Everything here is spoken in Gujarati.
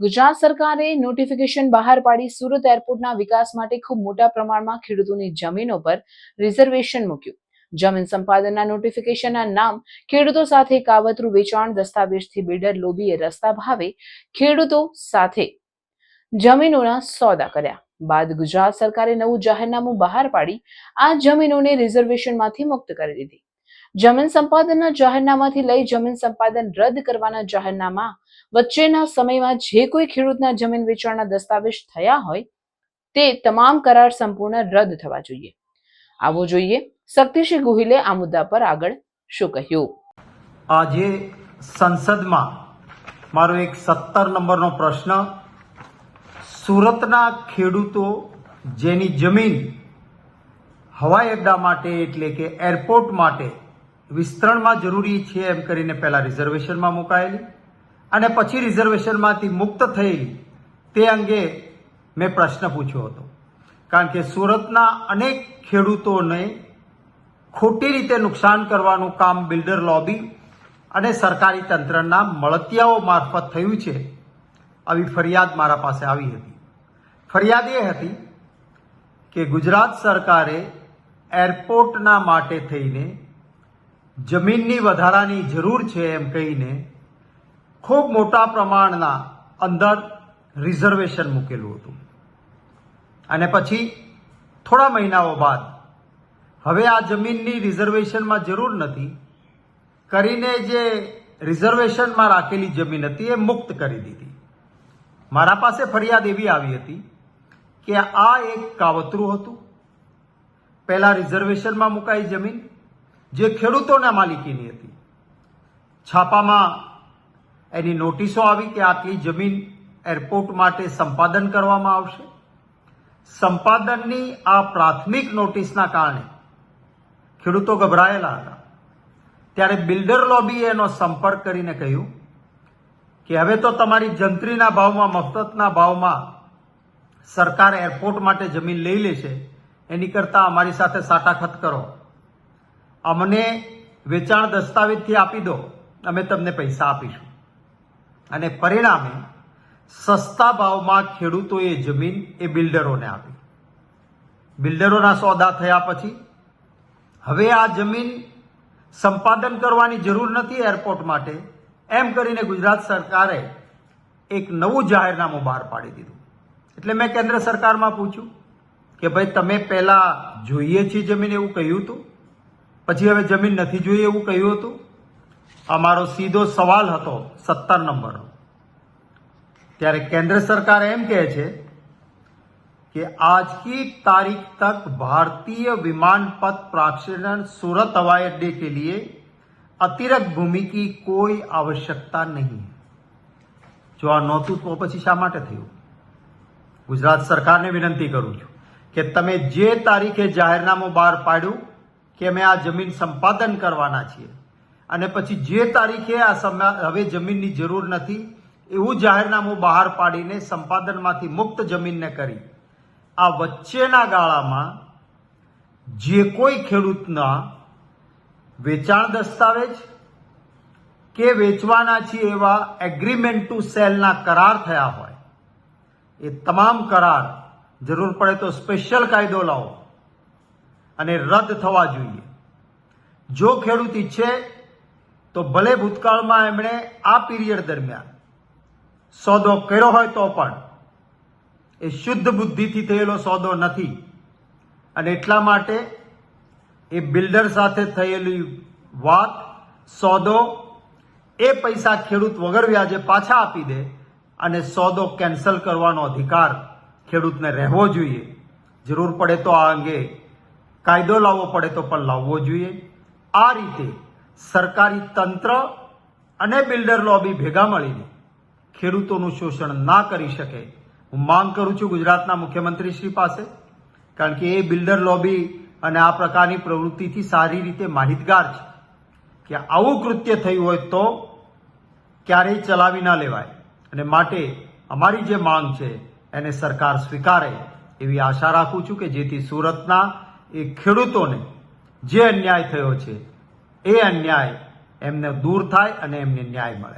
ગુજરાત સરકારે નોટિફિકેશન બહાર પાડી સુરત એરપોર્ટના વિકાસ માટે ખૂબ મોટા પ્રમાણમાં ખેડૂતોની જમીનો પર રિઝર્વેશન મૂક્યું. જમીન સંપાદનના નોટિફિકેશનના નામ ખેડૂતો સાથે કાવતરું વેચાણ દસ્તાવેજથી બિલ્ડર લોબીએ રસ્તા ભાવે ખેડૂતો સાથે જમીનોના સોદા કર્યા બાદ ગુજરાત સરકારે નવું જાહેરનામું બહાર પાડી આ જમીનોને રિઝર્વેશનમાંથી મુક્ત કરી દીધી. જમીન સંપાદનના જાહેરનામાથી લઈ જમીન સંપાદન રદ કરવાના જાહેરનામા વચ્ચેના સમયમાં જે કોઈ ખેડૂતના જમીન વેચાણના દસ્તાવેજ થયા હોય તે તમામ કરાર સંપૂર્ણ રદ થવા જોઈએ. આવો જોઈએ શક્તિસિંહ ગોહિલે આ મુદ્દા પર આગળ શું કહ્યું. આજે સંસદમાં મારો એક 17 નંબરનો પ્રશ્ન, સુરતના ખેડૂતો જેની જમીન હવાઈ અડ્ડા માટે એટલે કે એરપોર્ટ માટે વિસ્તરણમાં જરૂરી છે એમ કરીને પહેલા રિઝર્વેશનમાં મુકાયેલી અને પછી રિઝર્વેશનમાંથી મુક્ત થયેલી તે અંગે મેં પ્રશ્ન પૂછ્યો હતો. કારણ કે સુરતના અનેક ખેડૂતોને ખોટી રીતે નુકસાન કરવાનું કામ બિલ્ડર લોબી અને સરકારી તંત્રના મળતિયાઓ મારફત થયું છે. આવી ફરિયાદ મારા પાસે આવી હતી. ફરિયાદ એ હતી કે ગુજરાત સરકારે એરપોર્ટના માટે થઈને જમીનની વધારાની જરૂર છે એમ કહીને ખૂબ મોટા પ્રમાણના અંદર રિઝર્વેશન મૂકેલું હતું અને પછી થોડા મહિનાઓ બાદ હવે આ જમીનની રિઝર્વેશનમાં જરૂર નથી કરીને જે રિઝર્વેશનમાં રાખેલી જમીન હતી એ મુક્ત કરી દીધી. મારા પાસે ફરિયાદ એવી આવી હતી કે આ એક કાવતરું હતું. પહેલા રિઝર્વેશનમાં મુકાઈ જમીન જે ખેડૂતોના માલિકીની હતી, છાપામાં એની નોટિસો આવી કે આટલી જમીન એરપોર્ટ માટે સંપાદન કરવામાં આવશે. સંપાદનની આ પ્રાથમિક નોટિસના કારણે ખેડૂતો ગભરાયેલા હતા. ત્યારે બિલ્ડર લોબીએ એનો સંપર્ક કરીને કહ્યું કે હવે તો તમારી જંત્રીના ભાવમાં, મફતના ભાવમાં સરકાર એરપોર્ટ માટે જમીન લઈ લેશે, એની કરતાં અમારી સાથે સાટાખત કરો, અમને વેચાણ દસ્તાવેજથી આપી દો, અમે તમને પૈસા આપીશું. અને પરિણામે સસ્તા ભાવમાં ખેડૂતોએ જમીન એ બિલ્ડરોને આપી. બિલ્ડરોના સોદા થયા પછી હવે આ જમીન સંપાદન કરવાની જરૂર નથી એરપોર્ટ માટે એમ કરીને ગુજરાત સરકારે એક નવું જાહેરનામું બહાર પાડી દીધું. એટલે મેં કેન્દ્ર સરકારમાં પૂછ્યું કે ભાઈ તમે પહેલા જોઈએ છીએ જમીન એવું કહ્યું હતું, પછી હવે જમીન નથી જોઈએ એવું કહ્યું હતું. આ મારો સીધો સવાલ હતો 17 નંબરનો. ત્યારે કેન્દ્ર સરકાર એમ કહે છે कि आज की तारीख तक भारतीय विमानपथ प्राक्षेपण सूरत हवाई अड्डे के लिए अतिरिक्त भूमि की कोई आवश्यकता नहीं है. जो आ नહોતું તો પછી શા માટે થયું? ગુજરાત સરકારને વિનંતી કરું છું કે તમે જે તારીખે જાહેરનામું બહાર પાડ્યું કે અમે આ જમીન સંપાદન કરવાના છીએ અને પછી જે તારીખે આ હવે જમીનની જરૂર નથી એવું જાહેરનામું બહાર પાડીને સંપાદનમાંથી મુક્ત જમીનને કરી આ વચ્ચેના ગાળામાં જે કોઈ ખેડૂતના વેચાણ દસ્તાવેજ કે વેચવાના છે એવા એગ્રીમેન્ટ ટુ સેલના કરાર થયા હોય એ તમામ કરાર જરૂર પડે તો સ્પેશિયલ કાયદો લાવો અને રદ થવા જોઈએ. જો ખેડૂત ઈચ્છે તો ભલે ભૂતકાળમાં એમણે આ પીરિયડ દરમિયાન સોદો કર્યો હોય તો પણ એ શુદ્ધ બુદ્ધિથી થયેલો સોદો નથી અને એટલા માટે એ બિલ્ડર સાથે થયેલી વાત, સોદો, એ પૈસા ખેડૂત વગર વ્યાજે પાછા આપી દે અને સોદો કેન્સલ કરવાનો અધિકાર ખેડૂતને રહેવો જોઈએ. જરૂર પડે તો આ અંગે કાયદો લાવવો પડે તો પણ લાવવો જોઈએ. આ રીતે સરકારી તંત્ર અને બિલ્ડર લોબી ભેગા મળીને ખેડૂતોનું શોષણ ના કરી શકે હું માંગ કરું છું ગુજરાતના મુખ્યમંત્રી શ્રી પાસે. કારણ કે એ બિલ્ડર લોબી અને આ પ્રકારની પ્રવૃત્તિથી સારી રીતે માહિતગાર છે કે આવું કૃત્ય થયું હોય તો ક્યારેય ચલાવી ના લેવાય. અને માટે અમારી જે માંગ છે એને સરકાર સ્વીકારે એવી આશા રાખું છું કે જેથી સુરતના એ ખેડૂતોને જે અન્યાય થયો છે એ અન્યાય એમને દૂર થાય અને એમને ન્યાય મળે.